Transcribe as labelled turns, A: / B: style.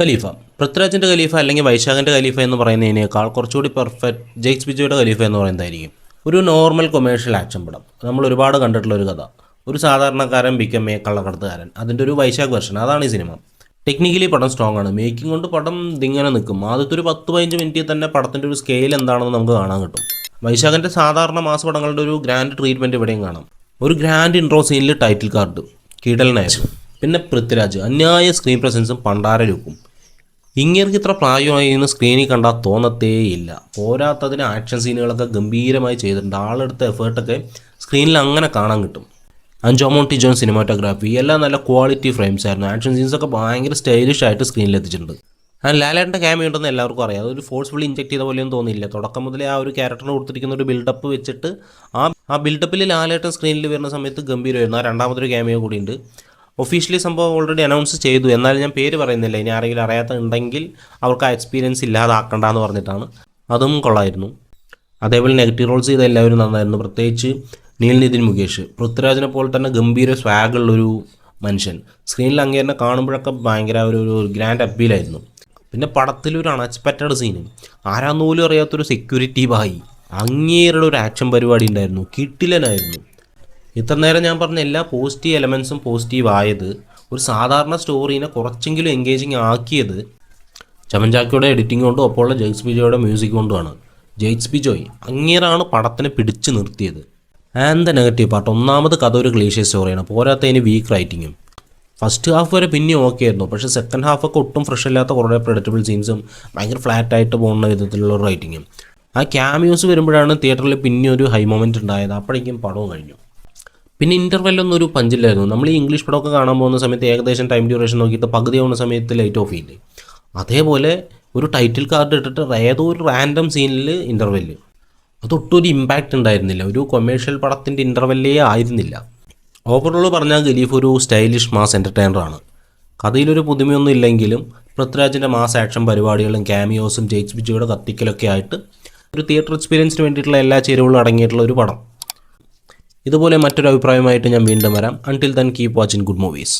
A: ഖലീഫ. പൃഥ്വിരാജിൻ്റെ ഖലീഫ അല്ലെങ്കിൽ വൈശാഖിൻ്റെ ഖലീഫ എന്ന് പറയുന്നതിനേക്കാൾ കുറച്ചുകൂടി പെർഫെക്റ്റ് ജെയ്ക്സ് ബിജോയുടെ ഖലീഫ എന്ന് പറയുന്നതായിരിക്കും. ഒരു നോർമൽ കൊമേഴ്ഷ്യൽ ആക്ഷൻ പടം, നമ്മൾ ഒരുപാട് കണ്ടിട്ടുള്ള ഒരു കഥ. ഒരു സാധാരണക്കാരൻ ബിക്കം എ കള്ളക്കടത്തുകാരൻ, അതിൻ്റെ ഒരു വൈശാഖ് വെർഷൻ, അതാണ് ഈ സിനിമ. ടെക്നിക്കലി പടം സ്ട്രോങ് ആണ്, മേക്കിംഗ് കൊണ്ട് പടം ഇതിങ്ങനെ നിൽക്കും. ആദ്യത്തെ ഒരു 10-15 മിനിറ്റിൽ തന്നെ പടത്തിൻ്റെ ഒരു സ്കെയിൽ എന്താണെന്ന് നമുക്ക് കാണാൻ കിട്ടും. വൈശാഖിൻ്റെ സാധാരണ മാസ പടങ്ങളുടെ ഒരു ഗ്രാൻഡ് ട്രീറ്റ്മെൻറ്റ് ഇവിടെയും കാണാം. ഒരു ഗ്രാൻഡ് ഇൻട്രോ സീനിൽ ടൈറ്റിൽ കാർഡ് കിടലനായിരുന്നു. പിന്നെ പൃഥ്വിരാജ് അന്യായ സ്ക്രീൻ പ്രസൻസും പണ്ടാര ലുക്കും. ഇങ്ങേർക്ക് ഇത്ര പ്രായമായി എന്ന് സ്ക്രീനിൽ കണ്ടാൽ തോന്നത്തേയില്ല. പോരാത്തതിന് ആക്ഷൻ സീനുകളൊക്കെ ഗംഭീരമായി ചെയ്തിട്ടുണ്ട്. ആളെടുത്ത എഫേർട്ടൊക്കെ സ്ക്രീനിൽ അങ്ങനെ കാണാൻ കിട്ടും. അഞ്ചോമോൺ ടിജോൺ സിനിമാറ്റോഗ്രാഫി എല്ലാം നല്ല ക്വാളിറ്റി ഫ്രെയിംസ് ആയിരുന്നു. ആക്ഷൻ സീൻസൊക്കെ ഭയങ്കര സ്റ്റൈലിഷ് ആയിട്ട് സ്ക്രീനിൽ എത്തിച്ചിട്ടുണ്ട്. ലാലേട്ടൻ്റെ ക്യാമിയോ ഉണ്ടെന്ന് എല്ലാവർക്കും അറിയാം. അതൊരു ഫോഴ്സ്ഫുള്ളി ഇഞ്ചെക്ട് ചെയ്ത പോലെയൊന്നും തോന്നിയില്ല. തുടക്കം മുതലേ ആ ഒരു ക്യാരക്ടറിന് കൊടുത്തിരിക്കുന്ന ഒരു ബിൽഡപ്പ് വെച്ചിട്ട് ആ ബിൽഡപ്പിൽ ലാലേട്ടൻ സ്ക്രീനിൽ വരുന്ന സമയത്ത് ഗംഭീരമായിരുന്നു. ആ രണ്ടാമതൊരു ക്യാമിയോ കൂടിയുണ്ട്. ഒഫീഷ്യലി സംഭവം ഓൾറെഡി അനൗൺസ് ചെയ്തു, എന്നാലും ഞാൻ പേര് പറയുന്നില്ല. ഇനി ആരെങ്കിലും അറിയാത്തുണ്ടെങ്കിൽ അവർക്ക് ആ എക്സ്പീരിയൻസ് ഇല്ലാതാക്കണ്ടെന്ന് പറഞ്ഞിട്ടാണ്. അതും കൊള്ളായിരുന്നു. അതേപോലെ നെഗറ്റീവ് റോൾസ് ചെയ്ത എല്ലാവരും നന്നായിരുന്നു. പ്രത്യേകിച്ച് നീൽ നിതിൻ മുകേഷ്. പൃഥ്വിരാജിനെ പോലെ തന്നെ ഗംഭീര സ്വാഗുള്ളൊരു മനുഷ്യൻ. സ്ക്രീനിൽ അങ്ങേരെ കാണുമ്പോഴൊക്കെ ഭയങ്കര ഒരു ഗ്രാൻഡ് അപ്പീലായിരുന്നു. പിന്നെ പടത്തിലൊരു അൺഎക്സ്പെക്റ്റഡ് സീന്, ആരാന്ന് പോലും അറിയാത്തൊരു സെക്യൂരിറ്റി ബായി, അങ്ങേരുടെ ഒരു ആക്ഷൻ പരിപാടി ഉണ്ടായിരുന്നു. കിട്ടിലനായിരുന്നു. ഇത്ര നേരം ഞാൻ പറഞ്ഞ എല്ലാ പോസിറ്റീവ് എലമെൻസും പോസിറ്റീവ് ആയത്, ഒരു സാധാരണ സ്റ്റോറീനെ കുറച്ചെങ്കിലും എൻഗേജിങ് ആക്കിയത് ചമൻചാക്കിയുടെ എഡിറ്റിംഗ് കൊണ്ടും ഒപ്പമുള്ള ജെയ്ക്സ് ബിജോയുടെ മ്യൂസിക് കൊണ്ടുമാണ്. ജെയ്ക്സ് ബിജോയ് അങ്ങേരാണ് പടത്തിനെ പിടിച്ചു നിർത്തിയത്. ആൻഡ് ദ നെഗറ്റീവ് പാർട്ട്, ഒന്നാമത് കഥ ഒരു ക്ലീഷേ സ്റ്റോറിയാണ്, പോരാത്തതിന് വീക്ക് റൈറ്റിങ്ങും. ഫസ്റ്റ് ഹാഫ് വരെ പിന്നെ ഓക്കെ ആയിരുന്നു, പക്ഷേ സെക്കൻഡ് ഹാഫൊക്കെ ഒട്ടും ഫ്രഷ് അല്ലാത്ത കുറേ പ്രെഡിക്റ്റബിൾ സീൻസും ഭയങ്കര ഫ്ലാറ്റായിട്ട് പോകുന്ന വിധത്തിലുള്ള റൈറ്റിങ്ങും. ആ ക്യാമിയോസ് വരുമ്പോഴാണ് തിയേറ്ററിൽ പിന്നെ ഒരു ഹൈ മൊമെൻറ്റ് ഉണ്ടായത്. അപ്പോഴേക്കും പടവും കഴിഞ്ഞു. പിന്നെ ഇൻ്റർവെല്ലൊന്നും ഒരു പഞ്ചില്ലായിരുന്നു. നമ്മൾ ഈ ഇംഗ്ലീഷ് പടമൊക്കെ കാണാൻ പോകുന്ന സമയത്ത് ഏകദേശം ടൈം ഡ്യൂറേഷൻ നോക്കിയിട്ട് പകുതി ആവുന്ന സമയത്ത് ലൈറ്റ് ഓഫ് ചെയ്യില്ലേ, അതേപോലെ ഒരു ടൈറ്റിൽ കാർഡ് ഇട്ടിട്ട് ഏതോ ഒരു റാൻഡം സീനിൽ ഇൻ്റർവെല്ല്, അതൊട്ടും ഒരു ഇമ്പാക്റ്റ് ഉണ്ടായിരുന്നില്ല. ഒരു കൊമേഴ്ഷ്യൽ പടത്തിൻ്റെ ഇൻ്റർവെല്ലേ ആയിരുന്നില്ല. ഓവറോൾ പറഞ്ഞാൽ ഖലീഫ് ഒരു സ്റ്റൈലിഷ് മാസ് എൻ്റർടൈനറാണ്. കഥയിലൊരു പുതുമയൊന്നും ഇല്ലെങ്കിലും പൃഥ്വിരാജിൻ്റെ മാസ് ആക്ഷൻ പരിപാടികളും ക്യാമിയോസും ജെയ്ക്സ് ബിജോയുടെ കത്തിക്കലൊക്കെ ആയിട്ട് ഒരു തിയേറ്റർ എക്സ്പീരിയൻസിന് വേണ്ടിയിട്ടുള്ള എല്ലാ ചേരുവകളും അടങ്ങിയിട്ടുള്ള ഒരു പടം. ഇതുപോലെ മറ്റൊരു അഭിപ്രായമായിട്ട് ഞാൻ വീണ്ടും വരാം. Until then keep watching good movies.